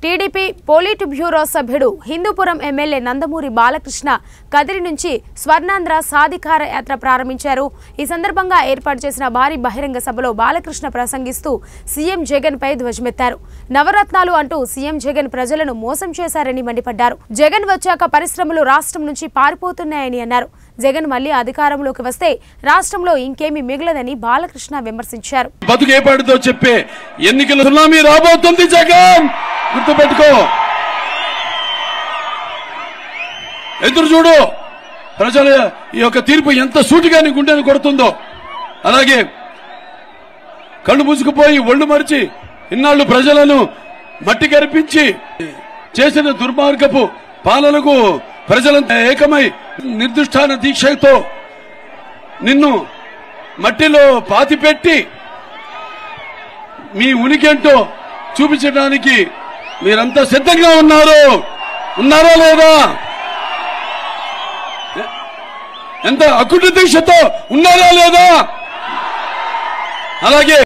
TDP polit bureau సభ్యుడు Hindupuram MLA Nandamuri Balakrishna Kadiri నుంచి స్వర్ణాంధ్ర సాధికార యాత్ర ప్రారంభించారు। ఈ సందర్భంగా ఏర్పాటు చేసిన భారీ బహిరంగ సభలో బాలకృష్ణ ప్రసంగిస్తూ సీఎం జగన్ పై ధ్వజమెత్తారు। నవరత్నాలు అంటూ సీఎం జగన్ ప్రజలను మోసం చేశారని మండిపడ్డారు। జగన్ వచ్చాక పరిశ్రమలు రాష్ట్రం నుంచి పారిపోతున్నాయని అన్నారు। జగన్ మళ్లీ అధికారంలోకి వస్తే రాష్ట్రంలో ఇంకేమీ మిగలదని బాలకృష్ణ విమర్శించారు। బతుకేపాడుతో చెప్పే ఎన్నికల సునామీ రాబోతుంది జగన్, గుర్తుపెట్టుకో, ఎదురు చూడు। ప్రజల ఈ యొక్క తీర్పు ఎంత సూటిగా నీ గుండెను కొడుతుందో, అలాగే కళ్ళు మూసుకుపోయి ఒళ్ళు మరిచి ఇన్నాళ్లు ప్రజలను మట్టి కరిపించి చేసిన దుర్మార్గపు పాలనకు ప్రజలంతా ఏకమై నిర్దిష్టాన దీక్షతో నిన్ను మట్టిలో పాతిపెట్టి మీ ఉనికేంటో చూపించడానికి మీరంతా సిద్ధంగా ఉన్నారా లేదా? ఎంత అకుట దీక్షతో ఉన్నారా లేదా? అలాగే